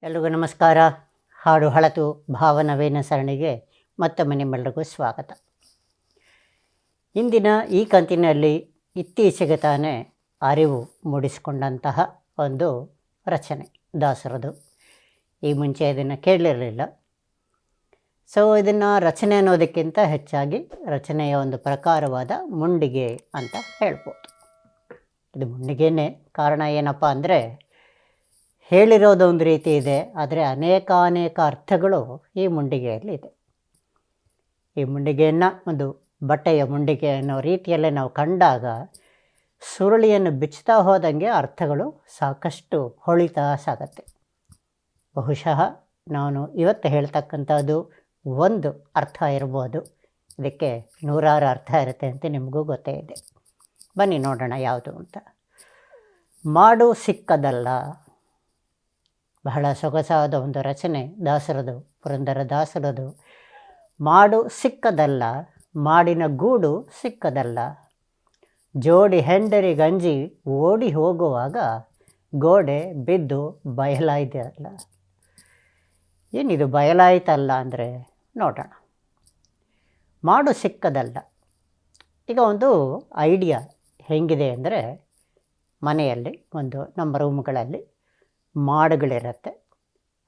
ಎಲ್ರಿಗೂ ನಮಸ್ಕಾರ. ಹಾಡು ಹಳತು ಭಾವನವೇನ ಸರಣಿಗೆ ಮತ್ತೊಮ್ಮೆ ನಿಮ್ಮೆಲ್ಲರಿಗೂ ಸ್ವಾಗತ. ಇಂದಿನ ಈ ಕಂತಿನಲ್ಲಿ ಇತ್ತೀಚೆಗೆ ತಾನೇ ಅರಿವು ಮೂಡಿಸಿಕೊಂಡಂತಹ ಒಂದು ರಚನೆ ದಾಸರದು. ಈ ಮುಂಚೆ ಇದನ್ನು ಕೇಳಲಿರಲಿಲ್ಲ. ಸೊ ಇದನ್ನು ರಚನೆ ಅನ್ನೋದಕ್ಕಿಂತ ಹೆಚ್ಚಾಗಿ ರಚನೆಯ ಒಂದು ಪ್ರಕಾರವಾದ ಮುಂಡಿಗೆ ಅಂತ ಹೇಳ್ಬೋದು. ಇದು ಮುಂಡಿಗೆನೇ. ಕಾರಣ ಏನಪ್ಪ ಅಂದರೆ, ಹೇಳಿರೋದು ಒಂದು ರೀತಿ ಇದೆ, ಆದರೆ ಅನೇಕ ಅರ್ಥಗಳು ಈ ಮುಂಡಿಗೆಯಲ್ಲಿ ಇದೆ. ಈ ಮುಂಡಿಗೆಯನ್ನು ಒಂದು ಬಟ್ಟೆಯ ಮುಂಡಿಗೆ ಅನ್ನೋ ರೀತಿಯಲ್ಲೇ ನಾವು ಕಂಡಾಗ ಸುರುಳಿಯನ್ನು ಬಿಚ್ಚುತ್ತಾ ಹೋದಂಗೆ ಅರ್ಥಗಳು ಸಾಕಷ್ಟು ಹೊಳಿತಾ ಸಾಗತ್ತೆ. ಬಹುಶಃ ನಾನು ಇವತ್ತು ಹೇಳ್ತಕ್ಕಂಥದ್ದು ಒಂದು ಅರ್ಥ ಇರ್ಬೋದು, ಇದಕ್ಕೆ ನೂರಾರು ಅರ್ಥ ಇರುತ್ತೆ ಅಂತ ನಿಮಗೂ ಗೊತ್ತೇ ಇದೆ. ಬನ್ನಿ ನೋಡೋಣ ಯಾವುದು ಅಂತ. ಮಾಡು ಸಿಕ್ಕದಲ್ಲ. ಬಹಳ ಸೊಗಸಾದ ಒಂದು ರಚನೆ ದಾಸರದು, ಪುರಂದರ ದಾಸರದು. ಮಾಡು ಸಿಕ್ಕದಲ್ಲ, ಮಾಡಿನ ಗೂಡು ಸಿಕ್ಕದಲ್ಲ. ಜೋಡಿ ಹೆಂಡರಿಗಂಜಿ ಓಡಿ ಹೋಗುವಾಗ ಗೋಡೆ ಬಿದ್ದು ಬಯಲಾಯ್ದಲ್ಲ. ಏನಿದು ಬಯಲಾಯ್ತಲ್ಲ ಅಂದರೆ ನೋಡೋಣ. ಮಾಡು ಸಿಕ್ಕದಲ್ಲ. ಈಗ ಒಂದು ಐಡಿಯಾ ಹೆಂಗಿದೆ ಅಂದರೆ, ಮನೆಯಲ್ಲಿ ಒಂದು ನಮ್ಮ ರೂಮ್ಗಳಲ್ಲಿ ಮಾಡುಗಳಿರುತ್ತೆ.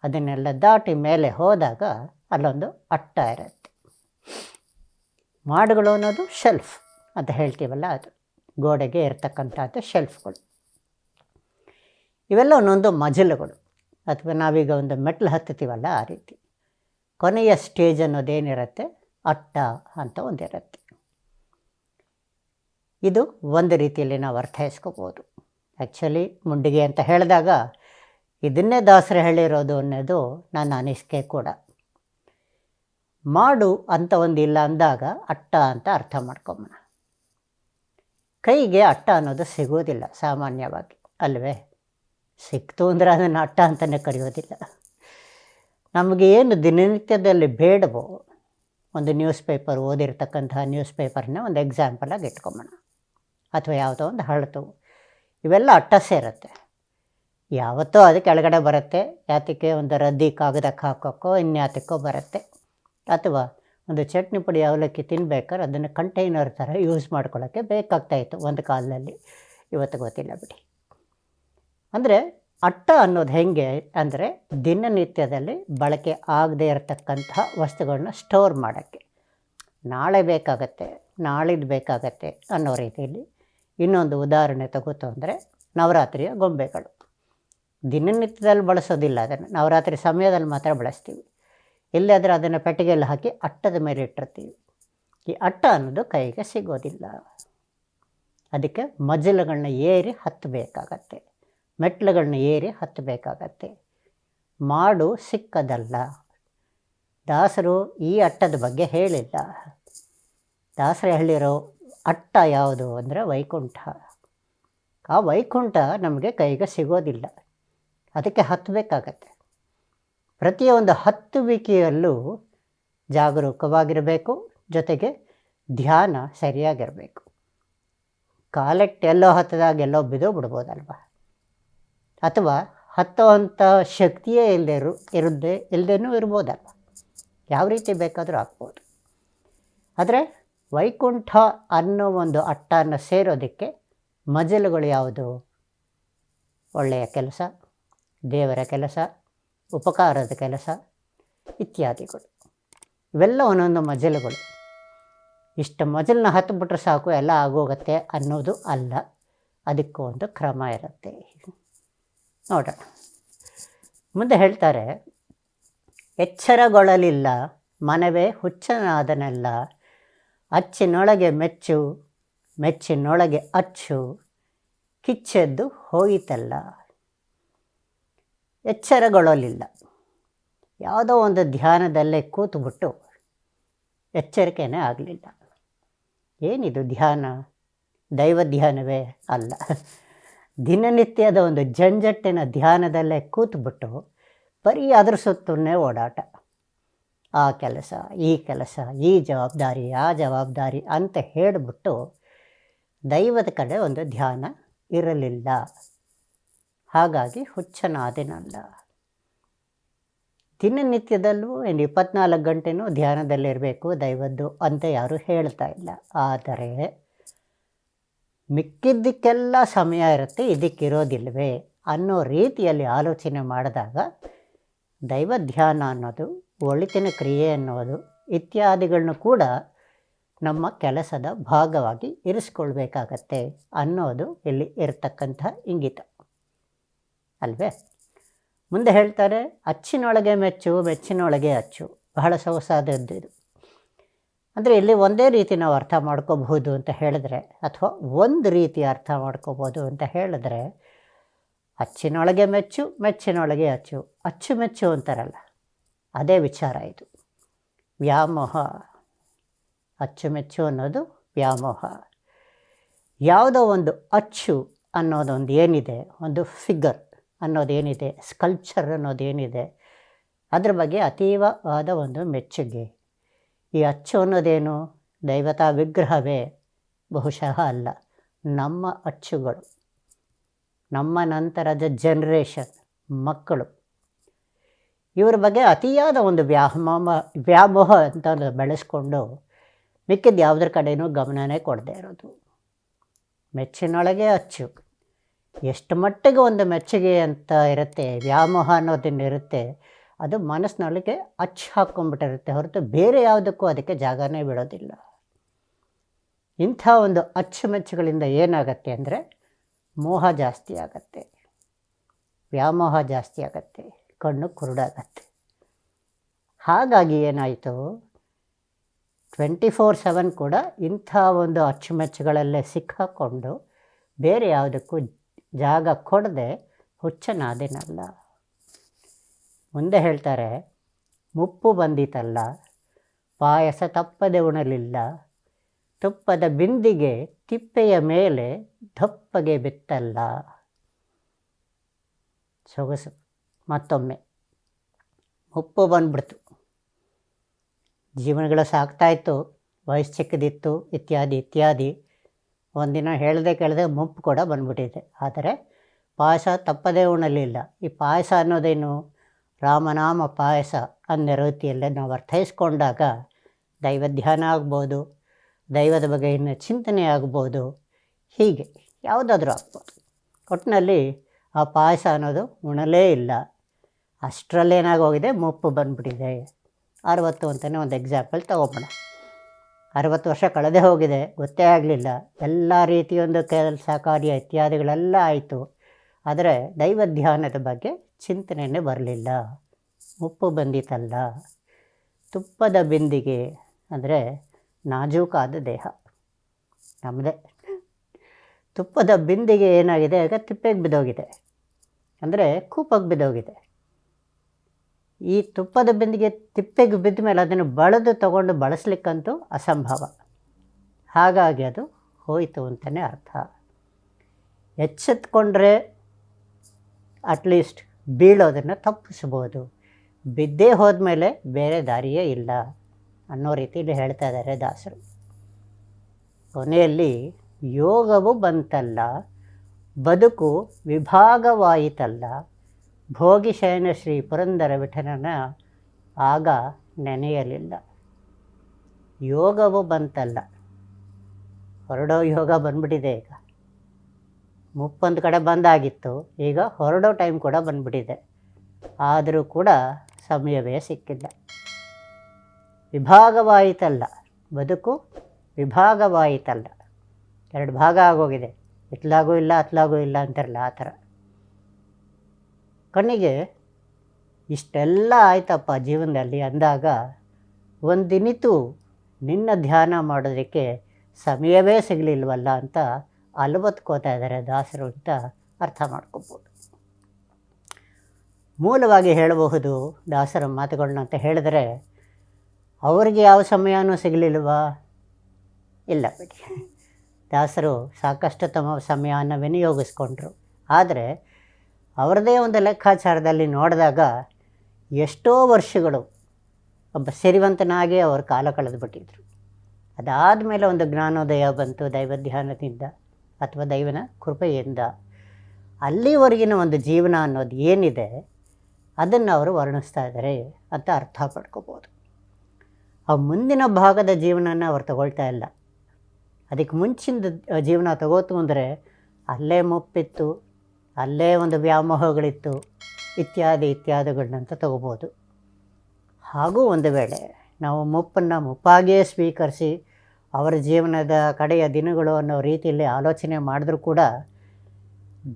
ಅದನ್ನೆಲ್ಲ ದಾಟಿ ಮೇಲೆ ಹೋದಾಗ ಅಲ್ಲೊಂದು ಅಟ್ಟ ಇರುತ್ತೆ. ಮಾಡುಗಳು ಅನ್ನೋದು ಶೆಲ್ಫ್ ಅಂತ ಹೇಳ್ತೀವಲ್ಲ, ಅದು ಗೋಡೆಗೆ ಇರ್ತಕ್ಕಂಥದ್ದು ಶೆಲ್ಫ್ಗಳು. ಇವೆಲ್ಲ ಒಂದೊಂದು ಮಜಲುಗಳು, ಅಥವಾ ನಾವೀಗ ಒಂದು ಮೆಟ್ಲು ಹತ್ತುತ್ತೀವಲ್ಲ ಆ ರೀತಿ. ಕೊನೆಯ ಸ್ಟೇಜ್ ಅನ್ನೋದೇನಿರುತ್ತೆ, ಅಟ್ಟ ಅಂತ ಒಂದಿರುತ್ತೆ. ಇದು ಒಂದು ರೀತಿಯಲ್ಲಿ ನಾವು ಅರ್ಥೈಸ್ಕೋಬೋದು. ಆ್ಯಕ್ಚುಲಿ ಮುಂಡಿಗೆ ಅಂತ ಹೇಳಿದಾಗ ಇದನ್ನೇ ದಾಸರು ಹೇಳಿರೋದು ಅನ್ನೋದು ನನ್ನ ಅನಿಸಿಕೆ ಕೂಡ. ಮಾಡು ಅಂತ ಒಂದಿಲ್ಲ ಅಂದಾಗ ಅಟ್ಟ ಅಂತ ಅರ್ಥ ಮಾಡ್ಕೊಂಬೋಣ. ಕೈಗೆ ಅಟ್ಟ ಅನ್ನೋದು ಸಿಗೋದಿಲ್ಲ ಸಾಮಾನ್ಯವಾಗಿ, ಅಲ್ವೇ? ಸಿಕ್ತು ಅಂದರೆ ಅದನ್ನು ಅಟ್ಟ ಅಂತಲೇ ಕರೆಯೋದಿಲ್ಲ. ನಮಗೆ ಏನು ದಿನನಿತ್ಯದಲ್ಲಿ ಬೇಡವೋ, ಒಂದು ನ್ಯೂಸ್ ಪೇಪರ್ ಓದಿರ್ತಕ್ಕಂತಹ ನ್ಯೂಸ್ ಪೇಪರ್ನ ಒಂದು ಎಕ್ಸಾಂಪಲಾಗಿ ಇಟ್ಕೊಂಬೋಣ, ಅಥವಾ ಯಾವುದೋ ಒಂದು ಹಳತು, ಇವೆಲ್ಲ ಅಟ್ಟ ಸೇರುತ್ತೆ. ಯಾವತ್ತೋ ಅದು ಕೆಳಗಡೆ ಬರುತ್ತೆ, ಯಾತಕ್ಕೆ ಒಂದು ರದ್ದಿ ಕಾಗದಕ್ಕೆ ಹಾಕೋಕ್ಕೋ ಇನ್ಯಾತಕ್ಕೋ ಬರುತ್ತೆ. ಅಥವಾ ಒಂದು ಚಟ್ನಿ ಪುಡಿ ಅವಲಕ್ಕಿ ತಿನ್ಬೇಕಾದ್ರೆ ಅದನ್ನು ಕಂಟೈನರ್ ಥರ ಯೂಸ್ ಮಾಡ್ಕೊಳ್ಳೋಕ್ಕೆ ಬೇಕಾಗ್ತಾಯಿತ್ತು ಒಂದು ಕಾಲದಲ್ಲಿ. ಇವತ್ತು ಗೊತ್ತಿಲ್ಲ ಬಿಡಿ. ಅಂದರೆ ಅಟ್ಟ ಅನ್ನೋದು ಹೆಂಗೆ ಅಂದರೆ, ದಿನನಿತ್ಯದಲ್ಲಿ ಬಳಕೆ ಆಗದೇ ಇರತಕ್ಕಂತಹ ವಸ್ತುಗಳನ್ನ ಸ್ಟೋರ್ ಮಾಡೋಕ್ಕೆ. ನಾಳೆ ಬೇಕಾಗತ್ತೆ, ನಾಳಿದ್ದು ಬೇಕಾಗತ್ತೆ ಅನ್ನೋ ರೀತಿಯಲ್ಲಿ. ಇನ್ನೊಂದು ಉದಾಹರಣೆ ತಗೋತು ಅಂದರೆ, ನವರಾತ್ರಿಯ ಗೊಂಬೆಗಳು. ದಿನನಿತ್ಯದಲ್ಲಿ ಬಳಸೋದಿಲ್ಲ, ಅದನ್ನು ನವರಾತ್ರಿ ಸಮಯದಲ್ಲಿ ಮಾತ್ರ ಬಳಸ್ತೀವಿ. ಇಲ್ಲಾದರೆ ಅದನ್ನು ಪೆಟ್ಟಿಗೆಯಲ್ಲಿ ಹಾಕಿ ಅಟ್ಟದ ಮೇಲೆ ಇಟ್ಟಿರ್ತೀವಿ. ಈ ಅಟ್ಟ ಅನ್ನೋದು ಕೈಗೆ ಸಿಗೋದಿಲ್ಲ. ಅದಕ್ಕೆ ಮಜಲುಗಳನ್ನ ಏರಿ ಹತ್ತಬೇಕಾಗತ್ತೆ, ಮೆಟ್ಲುಗಳನ್ನ ಏರಿ ಹತ್ತಬೇಕಾಗತ್ತೆ. ಮಾಡು ಸಿಕ್ಕದಲ್ಲ. ದಾಸರು ಈ ಅಟ್ಟದ ಬಗ್ಗೆ ಹೇಳಿಲ್ಲ. ದಾಸರು ಹೇಳಿರೋ ಅಟ್ಟ ಯಾವುದು ಅಂದರೆ ವೈಕುಂಠ. ಆ ವೈಕುಂಠ ನಮಗೆ ಕೈಗೆ ಸಿಗೋದಿಲ್ಲ, ಅದಕ್ಕೆ ಹತ್ತಬೇಕಾಗತ್ತೆ. ಪ್ರತಿಯೊಂದು ಹತ್ತುವಿಕೆಯಲ್ಲೂ ಜಾಗರೂಕವಾಗಿರಬೇಕು, ಜೊತೆಗೆ ಧ್ಯಾನ ಸರಿಯಾಗಿರಬೇಕು. ಕಾಲೆಟ್ಟು ಎಲ್ಲೋ ಹತ್ತದಾಗ ಎಲ್ಲೋ ಬಿಡೋ ಬಿಡ್ಬೋದಲ್ವ, ಅಥವಾ ಹತ್ತುವಂಥ ಶಕ್ತಿಯೇ ಇಲ್ಲದೇನೂ ಇರ್ಬೋದಲ್ವ. ಯಾವ ರೀತಿ ಬೇಕಾದರೂ ಆಗ್ಬೋದು. ಆದರೆ ವೈಕುಂಠ ಅನ್ನೋ ಒಂದು ಅಟ್ಟನ್ನು ಸೇರೋದಕ್ಕೆ ಮಜಲುಗಳು ಯಾವುದು? ಒಳ್ಳೆಯ ಕೆಲಸ, ದೇವರ ಕೆಲಸ, ಉಪಕಾರದ ಕೆಲಸ ಇತ್ಯಾದಿಗಳು. ಇವೆಲ್ಲ ಒಂದೊಂದು ಮಜಲುಗಳು. ಇಷ್ಟು ಮಜಲನ್ನ ಹತ್ತಿಬಿಟ್ರೆ ಸಾಕು ಎಲ್ಲ ಆಗೋಗುತ್ತೆ ಅನ್ನೋದು ಅಲ್ಲ, ಅದಕ್ಕೂ ಒಂದು ಕ್ರಮ ಇರುತ್ತೆ. ನೋಡೋಣ. ಮುಂದೆ ಹೇಳ್ತಾರೆ, ಎಚ್ಚರಗೊಳ್ಳಲಿಲ್ಲ ಮನವೇ ಹುಚ್ಚನಾದನೆಲ್ಲ. ಅಚ್ಚಿನೊಳಗೆ ಮೆಚ್ಚು, ಮೆಚ್ಚಿನೊಳಗೆ ಅಚ್ಚು, ಕಿಚ್ಚೆದ್ದು ಹೋಯಿತಲ್ಲ. ಎಚ್ಚರಗೊಳ್ಳಲಿಲ್ಲ. ಯಾವುದೋ ಒಂದು ಧ್ಯಾನದಲ್ಲೇ ಕೂತುಬಿಟ್ಟು ಎಚ್ಚರಿಕೆನೇ ಆಗಲಿಲ್ಲ. ಏನಿದು ಧ್ಯಾನ? ದೈವ ಧ್ಯಾನವೇ ಅಲ್ಲ. ದಿನನಿತ್ಯದ ಒಂದು ಜಂಜಟ್ಟಿನ ಧ್ಯಾನದಲ್ಲೇ ಕೂತುಬಿಟ್ಟು ಬರೀ ಅದ್ರ ಸುತ್ತನೇ ಓಡಾಟ. ಆ ಕೆಲಸ, ಈ ಕೆಲಸ, ಈ ಜವಾಬ್ದಾರಿ, ಆ ಜವಾಬ್ದಾರಿ ಅಂತ ಹೇಳಿಬಿಟ್ಟು ದೈವದ ಕಡೆ ಒಂದು ಧ್ಯಾನ ಇರಲಿಲ್ಲ. ಹಾಗಾಗಿ ಹುಚ್ಚನಾದೆನಲ್ಲ. ದಿನನಿತ್ಯದಲ್ಲೂ ಏನು 24 ಗಂಟೆನೂ ಧ್ಯಾನದಲ್ಲಿರಬೇಕು ದೈವದ್ದು ಅಂತ ಯಾರೂ ಹೇಳ್ತಾ ಇಲ್ಲ. ಆದರೆ ಮಿಕ್ಕಿದ್ದಕ್ಕೆಲ್ಲ ಸಮಯ ಇರುತ್ತೆ, ಇದಕ್ಕಿರೋದಿಲ್ವೇ ಅನ್ನೋ ರೀತಿಯಲ್ಲಿ ಆಲೋಚನೆ ಮಾಡಿದಾಗ ದೈವ ಧ್ಯಾನ ಅನ್ನೋದು, ಒಳಿತಿನ ಕ್ರಿಯೆ ಅನ್ನೋದು ಇತ್ಯಾದಿಗಳನ್ನೂ ಕೂಡ ನಮ್ಮ ಕೆಲಸದ ಭಾಗವಾಗಿ ಇರಿಸ್ಕೊಳ್ಬೇಕಾಗತ್ತೆ ಅನ್ನೋದು ಇಲ್ಲಿ ಇರತಕ್ಕಂಥ ಇಂಗಿತ ಅಲ್ವೇ. ಮುಂದೆ ಹೇಳ್ತಾರೆ, ಅಚ್ಚಿನೊಳಗೆ ಮೆಚ್ಚು, ಮೆಚ್ಚಿನೊಳಗೆ ಅಚ್ಚು. ಬಹಳ ಸೊಗಸಾದದ್ದು ಇದು. ಅಂದರೆ ಇಲ್ಲಿ ಒಂದೇ ರೀತಿ ನಾವು ಅರ್ಥ ಮಾಡ್ಕೋಬಹುದು ಅಂತ ಹೇಳಿದ್ರೆ, ಅಥವಾ ಒಂದು ರೀತಿ ಅರ್ಥ ಮಾಡ್ಕೋಬೋದು ಅಂತ ಹೇಳಿದ್ರೆ, ಅಚ್ಚಿನೊಳಗೆ ಮೆಚ್ಚು, ಮೆಚ್ಚಿನೊಳಗೆ ಅಚ್ಚು. ಅಚ್ಚುಮೆಚ್ಚು ಅಂತಾರಲ್ಲ, ಅದೇ ವಿಚಾರ ಇದು. ವ್ಯಾಮೋಹ, ಅಚ್ಚುಮೆಚ್ಚು ಅನ್ನೋದು ವ್ಯಾಮೋಹ. ಯಾವುದೋ ಒಂದು ಅಚ್ಚು ಅನ್ನೋದೊಂದು ಏನಿದೆ, ಒಂದು ಫಿಗರ್ ಅನ್ನೋದೇನಿದೆ, ಸ್ಕಲ್ಪ್ಚರ್ ಅನ್ನೋದೇನಿದೆ, ಅದ್ರ ಬಗ್ಗೆ ಅತೀವವಾದ ಒಂದು ಮೆಚ್ಚುಗೆ. ಈ ಅಚ್ಚು ಅನ್ನೋದೇನು, ದೈವತಾ ವಿಗ್ರಹವೇ ಬಹುಶಃ ಅಲ್ಲ, ನಮ್ಮ ಅಚ್ಚುಗಳು, ನಮ್ಮ ನಂತರದ ಜನ್ರೇಷನ್ ಮಕ್ಕಳು, ಇವರ ಬಗ್ಗೆ ಅತಿಯಾದ ಒಂದು ವ್ಯಾಮೋಹ ಅಂತ ಬೆಳೆಸ್ಕೊಂಡು ಮಿಕ್ಕಿದ ಯಾವುದ್ರ ಕಡೆಯೂ ಗಮನನೇ ಕೊಡದೇ ಇರೋದು. ಮೆಚ್ಚಿನೊಳಗೆ ಅಚ್ಚು. ಎಷ್ಟು ಮಟ್ಟಿಗೆ ಒಂದು ಮೆಚ್ಚುಗೆ ಅಂತ ಇರುತ್ತೆ, ವ್ಯಾಮೋಹ ಅನ್ನೋದನ್ನಿರುತ್ತೆ, ಅದು ಮನಸ್ಸಿನೊಳಗೆ ಅಚ್ಚು ಹಾಕ್ಕೊಂಡ್ಬಿಟ್ಟಿರುತ್ತೆ ಹೊರತು ಬೇರೆ ಯಾವುದಕ್ಕೂ ಅದಕ್ಕೆ ಜಾಗನೇ ಬಿಡೋದಿಲ್ಲ. ಇಂಥ ಒಂದು ಅಚ್ಚುಮೆಚ್ಚುಗಳಿಂದ ಏನಾಗತ್ತೆ ಅಂದರೆ ಮೋಹ ಜಾಸ್ತಿ ಆಗತ್ತೆ, ವ್ಯಾಮೋಹ ಜಾಸ್ತಿ ಆಗತ್ತೆ, ಕಣ್ಣು ಕುರುಡಾಗತ್ತೆ. ಹಾಗಾಗಿ ಏನಾಯಿತು, 24/7 ಕೂಡ ಇಂಥ ಒಂದು ಅಚ್ಚುಮೆಚ್ಚುಗಳಲ್ಲೇ ಸಿಕ್ಕಾಕೊಂಡು ಬೇರೆ ಯಾವುದಕ್ಕೂ ಜಾಗ ಕೊಡದೆ ಹುಚ್ಚನಾದೇನಲ್ಲ. ಮುಂದೆ ಹೇಳ್ತಾರೆ, ಮುಪ್ಪು ಬಂದಿತಲ್ಲ, ಪಾಯಸ ತಪ್ಪದೆ ಉಣಲಿಲ್ಲ, ತುಪ್ಪದ ಬಿಂದಿಗೆ ತಿಪ್ಪೆಯ ಮೇಲೆ ದಪ್ಪಗೆ ಬಿತ್ತಲ್ಲ. ಸೊಗಸು. ಮತ್ತೊಮ್ಮೆ ಮುಪ್ಪು ಬಂದ್ಬಿಡ್ತು, ಜೀವನಗಳು ಸಾಕ್ತಾಯಿತ್ತು, ವಯಸ್ಸು ಚಿಕ್ಕದಿತ್ತು, ಇತ್ಯಾದಿ ಇತ್ಯಾದಿ. ಒಂದಿನ ಹೇಳದೆ ಕೇಳದೆ ಮುಪ್ಪು ಕೂಡ ಬಂದ್ಬಿಟ್ಟಿದೆ. ಆದರೆ ಪಾಯಸ ತಪ್ಪದೇ ಉಣಲಿಲ್ಲ. ಈ ಪಾಯಸ ಅನ್ನೋದೇನು, ರಾಮನಾಮ ಪಾಯಸ ಅನ್ನೋ ರೀತಿಯಲ್ಲೇ ನಾವು ಅರ್ಥೈಸ್ಕೊಂಡಾಗ ದೈವ ಧ್ಯಾನ ಆಗ್ಬೋದು, ದೈವದ ಬಗೆಗಿನ ಚಿಂತನೆ ಆಗ್ಬೋದು, ಹೀಗೆ ಯಾವುದಾದ್ರೂ ಆಗ್ಬೋದು. ಒಟ್ಟಿನಲ್ಲಿ ಆ ಪಾಯಸ ಅನ್ನೋದು ಉಣಲೇ ಇಲ್ಲ. ಅಷ್ಟರಲ್ಲೇನಾಗೋಗಿದೆ, ಮುಪ್ಪು ಬಂದ್ಬಿಟ್ಟಿದೆ. 60 ಅಂತಲೇ ಒಂದು ಎಕ್ಸಾಂಪಲ್ ತೊಗೊಬೋಣ. 60 ವರ್ಷ ಕಳೆದೇ ಹೋಗಿದೆ, ಗೊತ್ತೇ ಆಗಲಿಲ್ಲ. ಎಲ್ಲ ರೀತಿಯೊಂದು ಕೆಲಸ ಕಾರ್ಯ ಇತ್ಯಾದಿಗಳೆಲ್ಲ ಆಯಿತು, ಆದರೆ ದೈವ ಧ್ಯಾನದ ಬಗ್ಗೆ ಚಿಂತನೆಯೇ ಬರಲಿಲ್ಲ. ಮುಪ್ಪು ಬಂದಿತಲ್ಲ. ತುಪ್ಪದ ಬಿಂದಿಗೆ ಅಂದರೆ ನಾಜೂಕಾದ ದೇಹ ನಮ್ಮದೇ. ತುಪ್ಪದ ಬಿಂದಿಗೆ ಏನಾಗಿದೆ, ಈಗ ತಿಪ್ಪೆಗೆ ಬಿದ್ದೋಗಿದೆ, ಅಂದರೆ ಕೂಪಕ್ಕೆ ಬಿದ್ದೋಗಿದೆ. ಈ ತುಪ್ಪದ ಬಿಂದಿಗೆ ತಿಪ್ಪೆಗೆ ಬಿದ್ದ ಮೇಲೆ ಅದನ್ನು ಬಳದು ತಗೊಂಡು ಬಳಸಲಿಕ್ಕಂತೂ ಅಸಂಭವ. ಹಾಗಾಗಿ ಅದು ಹೋಯಿತು ಅಂತಲೇ ಅರ್ಥ. ಎಚ್ಚೆತ್ಕೊಂಡ್ರೆ ಅಟ್ಲೀಸ್ಟ್ ಬೀಳೋದನ್ನು ತಪ್ಪಿಸ್ಬೋದು, ಬಿದ್ದೇ ಹೋದ್ಮೇಲೆ ಬೇರೆ ದಾರಿಯೇ ಇಲ್ಲ ಅನ್ನೋ ರೀತಿಯಲ್ಲಿ ಹೇಳ್ತಾ ಇದ್ದಾರೆ ದಾಸರು. ಕೊನೆಯಲ್ಲಿ ಯೋಗವು ಬಂತಲ್ಲ, ಬದುಕು ವಿಭಾಗವಾಯಿತಲ್ಲ, ಭೋಗಿಶಯನ ಶ್ರೀ ಪುರಂದರ ವಿಠಲನ ಆಗ ನೆನೆಯಲಿಲ್ಲ. ಯೋಗವು ಬಂತಲ್ಲ, ಹೊರಡೋ ಯೋಗ ಬಂದ್ಬಿಟ್ಟಿದೆ. ಈಗ ಮುಪ್ಪೊಂದು ಕಡೆ ಬಂದಾಗಿತ್ತು, ಈಗ ಹೊರಡೋ ಟೈಮ್ ಕೂಡ ಬಂದ್ಬಿಟ್ಟಿದೆ. ಆದರೂ ಕೂಡ ಸಮಯವೇ ಸಿಕ್ಕಿಲ್ಲ. ವಿಭಾಗವಾಯಿತಲ್ಲ, ಬದುಕು ವಿಭಾಗವಾಯಿತಲ್ಲ, 2 ಭಾಗ ಆಗೋಗಿದೆ. ಇತ್ಲಾಗೂ ಇಲ್ಲ ಅತ್ಲಾಗೂ ಇಲ್ಲ ಅಂತಾರಲ್ಲ, ಆ ಥರ. ಕೊನೆಗೆ ಇಷ್ಟೆಲ್ಲ ಆಯ್ತಪ್ಪ ಜೀವನದಲ್ಲಿ ಅಂದಾಗ ಒಂದಿನಿತು ನಿನ್ನ ಧ್ಯಾನ ಮಾಡೋದಕ್ಕೆ ಸಮಯವೇ ಸಿಗಲಿಲ್ವಲ್ಲ ಅಂತ ಅಲವತ್ಕೋತಾ ಇದ್ದಾರೆ ದಾಸರು ಅಂತ ಅರ್ಥ ಮಾಡ್ಕೋಬೋದು. ಮೂಲವಾಗಿ ಹೇಳಬಹುದು ದಾಸರ ಮಾತುಗಳನ್ನ ಅಂತ ಹೇಳಿದ್ರೆ, ಅವರಿಗೆ ಯಾವ ಸಮಯನೂ ಸಿಗಲಿಲ್ವಾ? ಇಲ್ಲ ಬಿಡಿ, ದಾಸರು ಸಾಕಷ್ಟು ತಮ್ಮ ಸಮಯವನ್ನು ವಿನಿಯೋಗಿಸ್ಕೊಂಡ್ರು. ಆದರೆ ಅವರದೇ ಒಂದು ಲೆಕ್ಕಾಚಾರದಲ್ಲಿ ನೋಡಿದಾಗ ಎಷ್ಟೋ ವರ್ಷಗಳು ಒಬ್ಬ ಸಿರಿವಂತನಾಗಿ ಅವರು ಕಾಲ ಕಳೆದುಬಿಟ್ಟಿದ್ರು. ಅದಾದಮೇಲೆ ಒಂದು ಜ್ಞಾನೋದಯ ಬಂತು ದೈವ ಧ್ಯಾನದಿಂದ ಅಥವಾ ದೈವನ ಕೃಪೆಯಿಂದ. ಅಲ್ಲಿವರೆಗಿನ ಒಂದು ಜೀವನ ಅನ್ನೋದು ಏನಿದೆ ಅದನ್ನು ಅವರು ವರ್ಣಿಸ್ತಾ ಇದ್ದಾರೆ ಅಂತ ಅರ್ಥ ಪಡ್ಕೋಬೋದು. ಆ ಮುಂದಿನ ಭಾಗದ ಜೀವನನ ಅವ್ರು ತಗೊಳ್ತಾ ಇಲ್ಲ. ಅದಕ್ಕೆ ಮುಂಚಿನ ಜೀವನ ತಗೋತು ಅಂದರೆ ಅಲ್ಲೇ ಮುಪ್ಪಿತ್ತು, ಅಲ್ಲೇ ಒಂದು ವ್ಯಾಮೋಹಗಳಿತ್ತು, ಇತ್ಯಾದಿಗಳನ್ನಂತ ತಗೋಬೋದು. ಹಾಗೂ ಒಂದು ವೇಳೆ ನಾವು ಮುಪ್ಪನ್ನು ಮುಪ್ಪಾಗಿಯೇ ಸ್ವೀಕರಿಸಿ ಅವರ ಜೀವನದ ಕಡೆಯ ದಿನಗಳು ಅನ್ನೋ ರೀತಿಯಲ್ಲಿ ಆಲೋಚನೆ ಮಾಡಿದ್ರೂ ಕೂಡ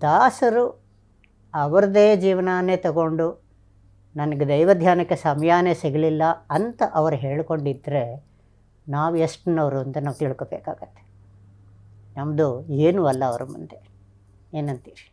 ದಾಸರು ಅವರದೇ ಜೀವನನೇ ತಗೊಂಡು ನನಗೆ ದೈವ ಧ್ಯಾನಕ್ಕೆ ಸಮಯನೇ ಸಿಗಲಿಲ್ಲ ಅಂತ ಅವರು ಹೇಳ್ಕೊಂಡಿದ್ದರೆ ನಾವು ಎಷ್ಟನವರು ಅಂತ ನಾವು ತಿಳ್ಕೊಬೇಕಾಗತ್ತೆ. ನಮ್ಮದು ಏನೂ ಅಲ್ಲ ಅವರ ಮುಂದೆ. ಏನಂತೀರಿ?